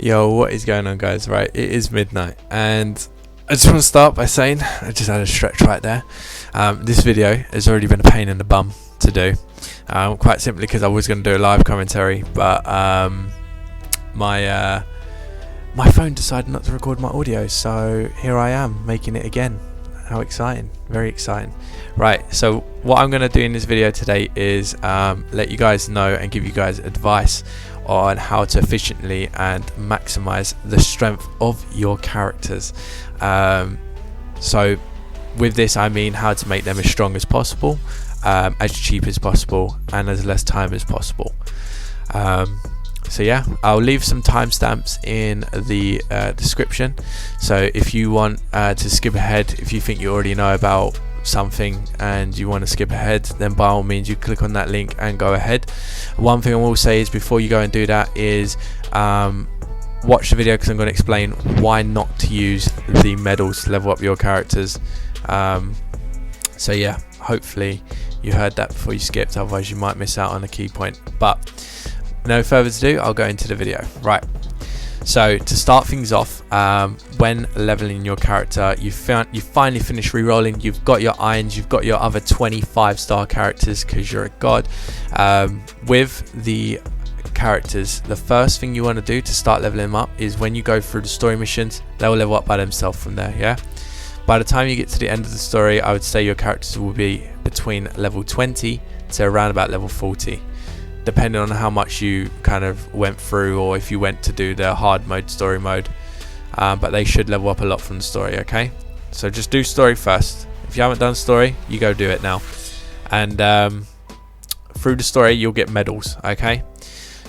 Yo, what is going on, guys? Right, it is midnight, and I just want to start by saying I just had a stretch right there. This video has already been a pain in the bum to do, quite simply because I was going to do a live commentary, but my phone decided not to record my audio, so here I am making it again. How exciting, very exciting. Right, so what I'm going to do in this video today is let you guys know and give you guys advice on how to efficiently and maximize the strength of your characters. So with this I mean how to make them as strong as possible, as cheap as possible, and as less time as possible. So yeah, I'll leave some timestamps in the description, so if you want to skip ahead, if you think you already know about something and you want to skip ahead, then by all means you click on that link and go ahead. One thing I will say is before you go and do that is watch the video, because I'm going to explain why not to use the medals to level up your characters. So yeah, hopefully you heard that before you skipped, otherwise you might miss out on a key point. But no further ado, I'll go into the video. Right, so to start things off, when leveling your character, you finally finished rerolling, you've got your irons, you've got your other 25-star characters because you're a god. With the characters, the first thing you want to do to start leveling them up is when you go through the story missions, they'll level up by themselves from there. Yeah, by the time you get to the end of the story, I would say your characters will be between level 20 to around about level 40, depending on how much you kind of went through, or if you went to do the hard mode, story mode. But they should level up a lot from the story. Okay, so just do story first. If you haven't done story, you go do it now, and through the story you'll get medals. Okay,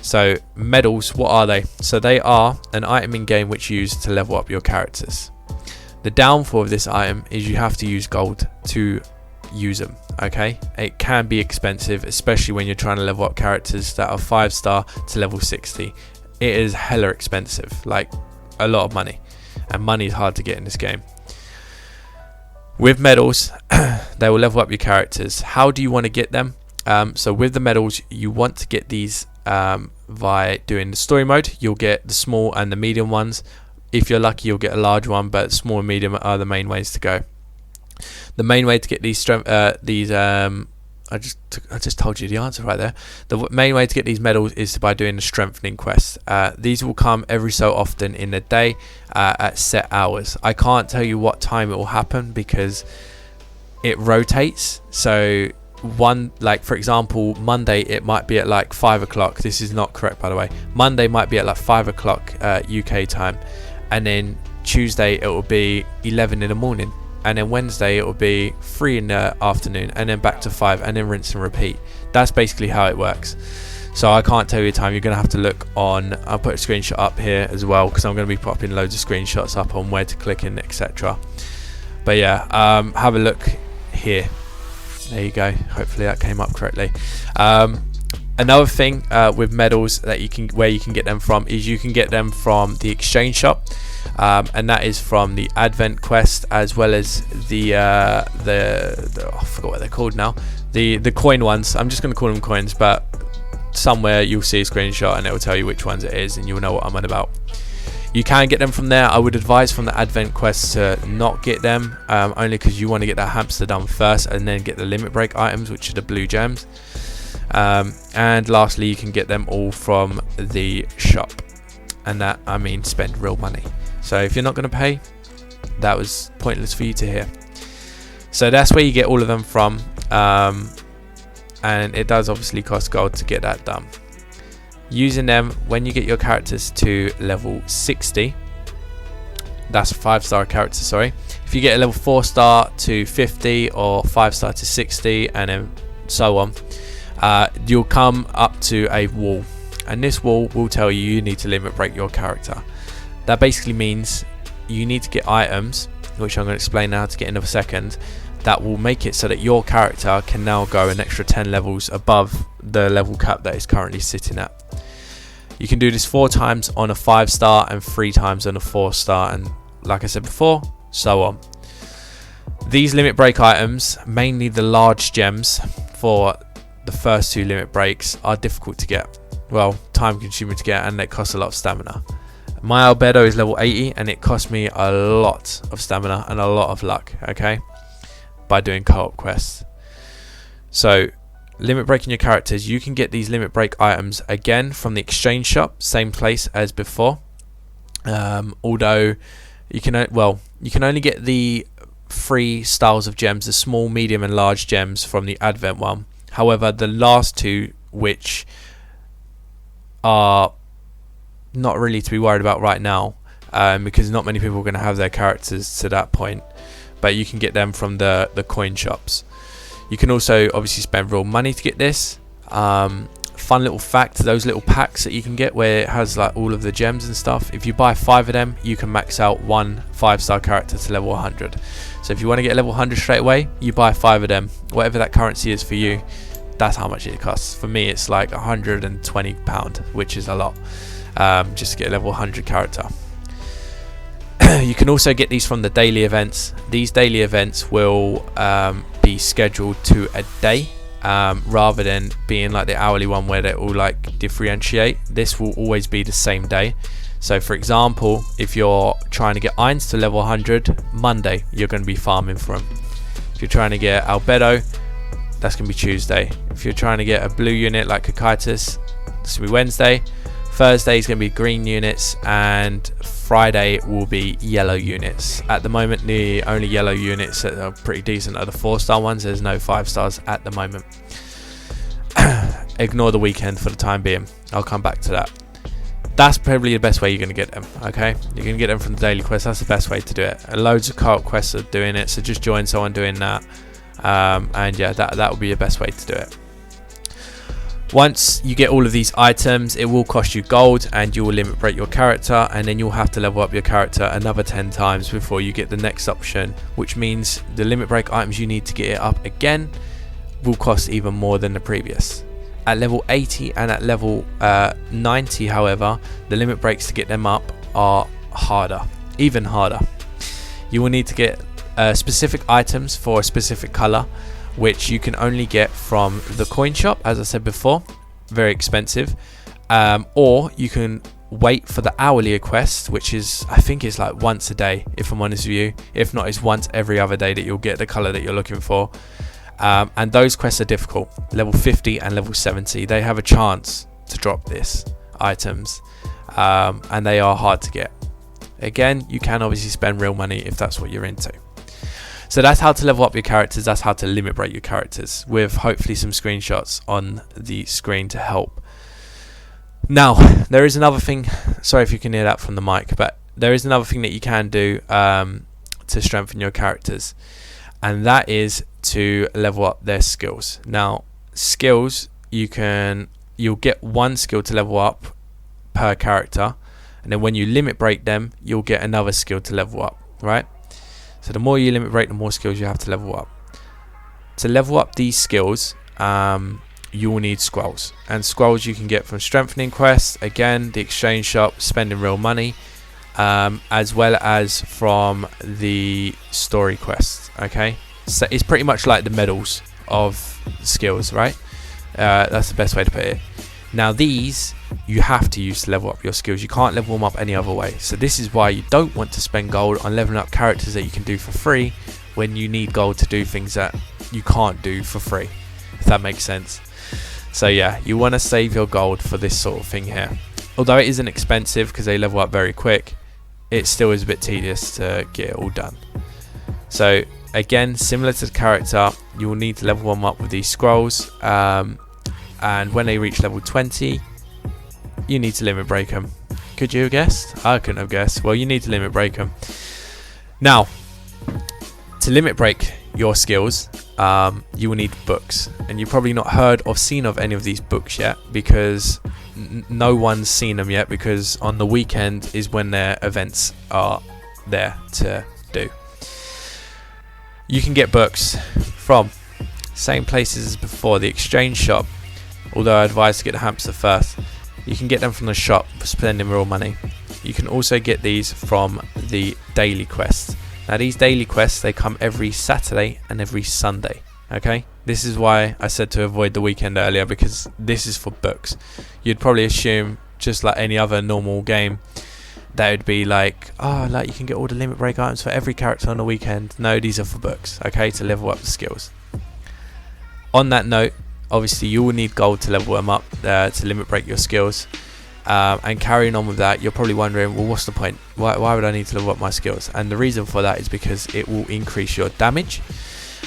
so medals, what are they? So they are an item in game which you use to level up your characters. The downfall of this item is you have to use gold to use them. Okay, it can be expensive, especially when you're trying to level up characters that are 5-star to level 60. It is hella expensive, like a lot of money, and money is hard to get in this game. With medals, they will level up your characters. How do you want to get them? So with the medals, you want to get these by doing the story mode. You'll get the small and the medium ones. If you're lucky, you'll get a large one, but small and medium are the main ways to go. The main way to get these I just told you the answer right there. The main way to get these medals is by doing the strengthening quest. These will come every so often in the day at set hours. I can't tell you what time it will happen because it rotates. So like for example, Monday it might be at like 5 o'clock. This is not correct, by the way. Monday might be at like 5 o'clock UK time, and then Tuesday it will be 11 in the morning. And then Wednesday it will be 3 in the afternoon, and then back to 5, and then rinse and repeat. That's basically how it works. So I can't tell you the time. You're going to have to look on, I'll put a screenshot up here as well, because I'm going to be popping loads of screenshots up on where to click in, etc. But yeah, have a look here. There you go. Hopefully that came up correctly. Another thing with medals that where you can get them from is you can get them from the exchange shop. And that is from the Advent quest, as well as the I forgot what they're called now, the coin ones. I'm just going to call them coins, but somewhere you'll see a screenshot and it will tell you which ones it is, and you'll know what I'm on about. You can get them from there. I would advise from the Advent quest to not get them, only because you want to get that hamster done first and then get the limit break items, which are the blue gems. And lastly, you can get them all from the shop, and that I mean spend real money. So if you're not going to pay, that was pointless for you to hear. So that's where you get all of them from, and it does obviously cost gold to get that done. Using them when you get your characters to level 60, that's a 5-star character, sorry. If you get a level 4-star to 50 or 5-star to 60 and then so on, you'll come up to a wall, and this wall will tell you need to limit break your character. That basically means you need to get items, which I'm going to explain now to get in a second, that will make it so that your character can now go an extra 10 levels above the level cap that is currently sitting at. You can do this 4 times on a 5-star and 3 times on a 4-star, and like I said before, so on. These limit break items, mainly the large gems for the first 2 limit breaks, are difficult to get. Well, time consuming to get, and they cost a lot of stamina. My albedo is level 80 and it cost me a lot of stamina and a lot of luck, okay, by doing co-op quests. So limit breaking your characters, you can get these limit break items again from the exchange shop, same place as before, although you can only get the 3 styles of gems, the small, medium and large gems, from the advent one. However, the last 2, which are not really to be worried about right now, because not many people are going to have their characters to that point, but you can get them from the coin shops. You can also obviously spend real money to get this. Fun little fact, those little packs that you can get where it has like all of the gems and stuff, if you buy 5 of them, you can max out 1 5-star character to level 100. So if you want to get level 100 straight away, you buy 5 of them, whatever that currency is for you, that's how much it costs. For me, it's like £120, which is a lot, just to get a level 100 character. You can also get these from the daily events. These daily events will be scheduled to a day, rather than being like the hourly one where they all like differentiate. This will always be the same day. So for example, if you're trying to get Irons to level 100, Monday you're going to be farming for them. If you're trying to get Albedo, that's going to be Tuesday. If you're trying to get a blue unit like Cocytus, this will be Wednesday. Thursday is going to be green units, and Friday will be yellow units. At the moment, the only yellow units that are pretty decent are the 4-star ones. There's no 5-stars at the moment. Ignore the weekend for the time being. I'll come back to that. That's probably the best way you're going to get them, okay? You're going to get them from the daily quest. That's the best way to do it. And loads of co-op quests are doing it, so just join someone doing that. And yeah, that will be the best way to do it. Once you get all of these items, it will cost you gold and you will limit break your character, and then you'll have to level up your character another 10 times before you get the next option, which means the limit break items you need to get it up again will cost even more than the previous. At level 80 and at level 90, however, the limit breaks to get them up are harder, even harder. You will need to get specific items for a specific color, which you can only get from the coin shop, as I said before, very expensive, or you can wait for the hourly quest, which is, I think it's like once a day, if I'm honest with you. If not, it's once every other day that you'll get the color that you're looking for, and those quests are difficult. Level 50 and level 70, they have a chance to drop this items, and they are hard to get. Again, you can obviously spend real money if that's what you're into. So that's how to level up your characters, that's how to limit break your characters, with hopefully some screenshots on the screen to help. Now, there is another thing, sorry if you can hear that from the mic, but there is another thing that you can do to strengthen your characters, and that is to level up their skills. Now, skills, you'll get 1 skill to level up per character, and then when you limit break them, you'll get another skill to level up, right? So the more you limit break, the more skills you have to level up. To level up these skills, you will need scrolls. And scrolls you can get from strengthening quests, again, the exchange shop, spending real money, as well as from the story quests, okay? So it's pretty much like the medals of skills, right? That's the best way to put it. Now these you have to use to level up your skills. You can't level them up any other way. So this is why you don't want to spend gold on leveling up characters that you can do for free when you need gold to do things that you can't do for free, if that makes sense. So yeah, you want to save your gold for this sort of thing here. Although it isn't expensive because they level up very quick, it still is a bit tedious to get it all done. So again, similar to the character, you will need to level them up with these scrolls, and when they reach level 20, you need to limit break them. Could you have guessed? I couldn't have guessed. Well, you need to limit break them. Now, to limit break your skills, you will need books, and you've probably not heard or seen of any of these books yet, because no one's seen them yet, because on the weekend is when their events are there to do. You can get books from same places as before, the exchange shop, although I advise to get the hamster first. You can get them from the shop for spending real money. You can also get these from the daily quests. Now these daily quests, they come every Saturday and every Sunday, okay? This is why I said to avoid the weekend earlier, because this is for books. You'd probably assume, just like any other normal game, that would be like, oh, like you can get all the limit break items for every character on the weekend. No, these are for books, okay, to level up the skills. On that note, obviously you will need gold to level them up, to limit break your skills. And carrying on with that, you're probably wondering, well, what's the point? Why would I need to level up my skills? And the reason for that is because it will increase your damage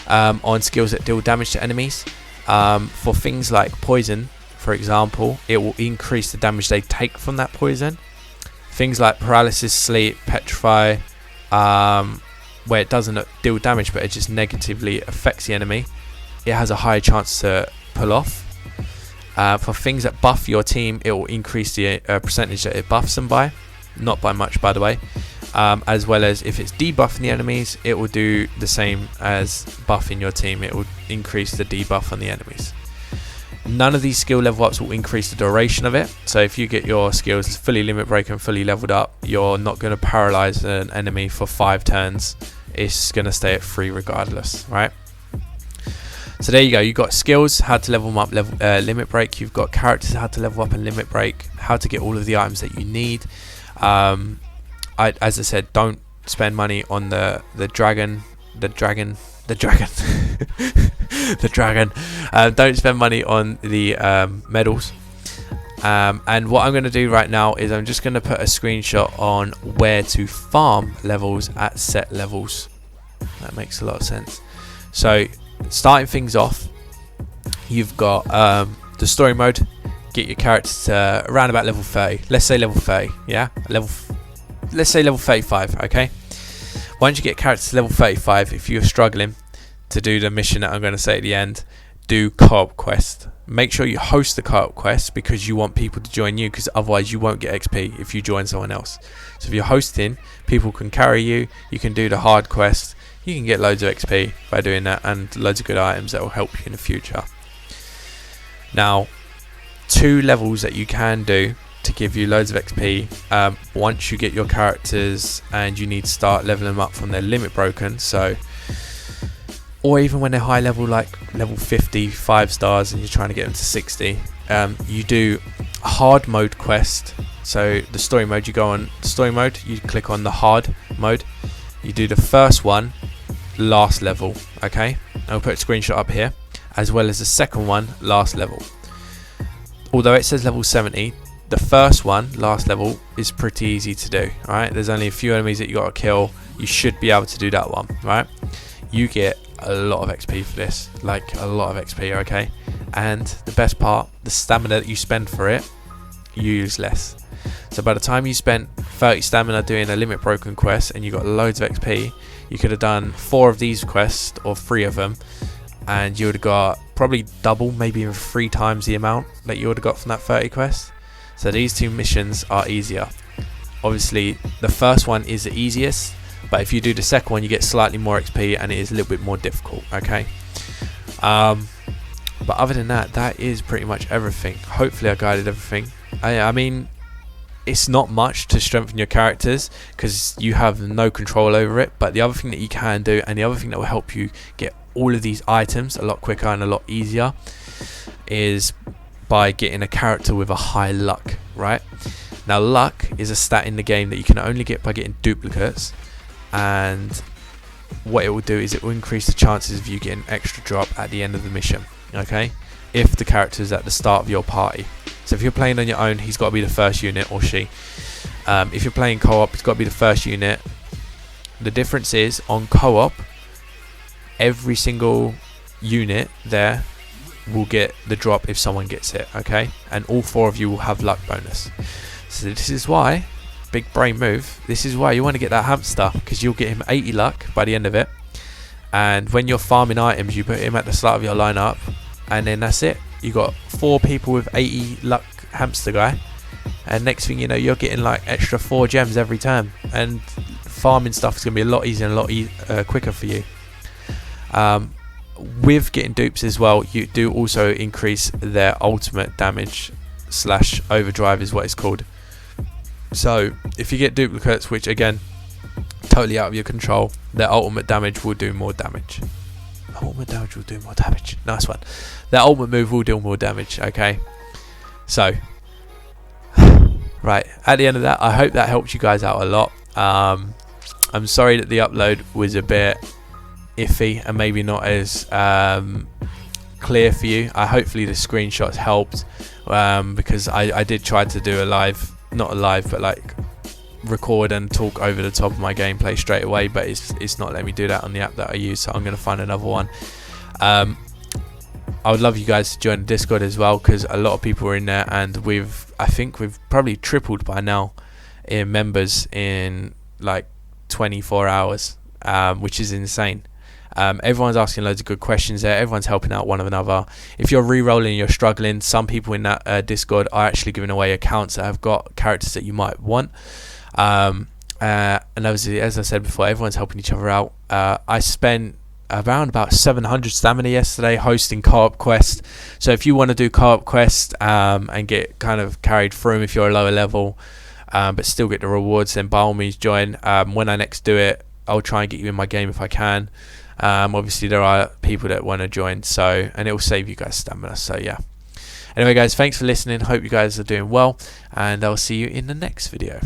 on skills that deal damage to enemies. For things like poison, for example, it will increase the damage they take from that poison. Things like paralysis, sleep, petrify, where it doesn't deal damage but it just negatively affects the enemy, it has a higher chance to pull off. For things that buff your team, it will increase the percentage that it buffs them by, not by much by the way. As well as if it's debuffing the enemies, it will do the same as buffing your team. It will increase the debuff on the enemies. None of these skill level ups will increase the duration of it. So if you get your skills fully limit break and fully leveled up, you're not going to paralyze an enemy for 5 turns. It's going to stay at 3 regardless, right? So there you go. You've got skills, how to level them up, limit break. You've got characters, how to level up and limit break, how to get all of the items that you need. As I said, don't spend money on the dragon. Don't spend money on the medals. And what I'm going to do right now is I'm just going to put a screenshot on where to farm levels at set levels. That makes a lot of sense. So starting things off, you've got the story mode. Get your characters to around about level 30. Let's say level 30. Yeah, let's say level 35. Okay. Once you get characters to level 35, if you're struggling to do the mission that I'm going to say at the end, do co-op quest. Make sure you host the co-op quest because you want people to join you, because otherwise you won't get XP if you join someone else. So if you're hosting, people can carry you. You can do the hard quest. You can get loads of XP by doing that, and loads of good items that will help you in the future. Now, 2 levels that you can do to give you loads of XP once you get your characters and you need to start leveling them up from their limit broken. So, or even when they're high level, like level 50, 5 stars, and you're trying to get them to 60, you do hard mode quest. So the story mode, you go on story mode, you click on the hard mode, you do the first one, last level. Okay, I'll put a screenshot up here, as well as the second one, last level. Although it says level 70, the first one, last level, is pretty easy to do. Alright, there's only a few enemies that you got to kill. You should be able to do that one. Right, you get a lot of XP for this, like a lot of XP. Okay, and the best part, the stamina that you spend for it, you use less. So by the time you spent 30 stamina doing a limit broken quest and you got loads of XP, you could have done 4 of these quests or 3 of them, and you would have got probably double, maybe even 3 times the amount that you would have got from that 30 quests. So these 2 missions are easier. Obviously the first one is the easiest, but if you do the second one, you get slightly more XP and it is a little bit more difficult. Okay, but other than that, that is pretty much everything. Hopefully I guided everything. I mean, it's not much to strengthen your characters because you have no control over it, but the other thing that you can do, and the other thing that will help you get all of these items a lot quicker and a lot easier, is by getting a character with a high luck. Right now, luck is a stat in the game that you can only get by getting duplicates, and what it will do is it will increase the chances of you getting an extra drop at the end of the mission. Okay, if the character is at the start of your party. So if you're playing on your own, he's got to be the first unit, or she. If you're playing co-op, it's got to be the first unit. The difference is, on co-op, every single unit there will get the drop if someone gets it. Okay, and all 4 of you will have luck bonus. So this is why, big brain move, this is why you want to get that hamster, because you'll get him 80 luck by the end of it, and when you're farming items, you put him at the start of your lineup, and then that's it. You got 4 people with 80 luck hamster guy, and next thing you know, you're getting like extra 4 gems every turn, and farming stuff is going to be a lot easier and a lot quicker for you. With getting dupes as well, you do also increase their ultimate damage / overdrive is what it's called. So if you get duplicates, which again, totally out of your control, their ultimate damage will do more damage. Ultimate damage will do more damage. Nice one. Their ultimate move will do more damage. Okay, so Right, at the end of that, I hope that helped you guys out a lot. I'm sorry that the upload was a bit iffy and maybe not as clear for you. Hopefully the screenshots helped, because I did try to do a live, not a live, but like record and talk over the top of my gameplay straight away, but it's not letting me do that on the app that I use, so I'm going to find another one. I would love you guys to join the Discord as well, because a lot of people are in there, and I think we've probably tripled by now in members in like 24 hours, which is insane. Everyone's asking loads of good questions there. Everyone's helping out one another. If you're re-rolling and you're struggling, some people in that Discord are actually giving away accounts that have got characters that you might want. And obviously, as I said before, everyone's helping each other out. I spent around about 700 stamina yesterday hosting co-op quest. So if you want to do co-op quest and get kind of carried through if you're a lower level, but still get the rewards, then by all means join. When I next do it, I'll try and get you in my game if I can. Obviously there are people that want to join, so, and it will save you guys stamina, so yeah. Anyway guys, thanks for listening, hope you guys are doing well, and I'll see you in the next video.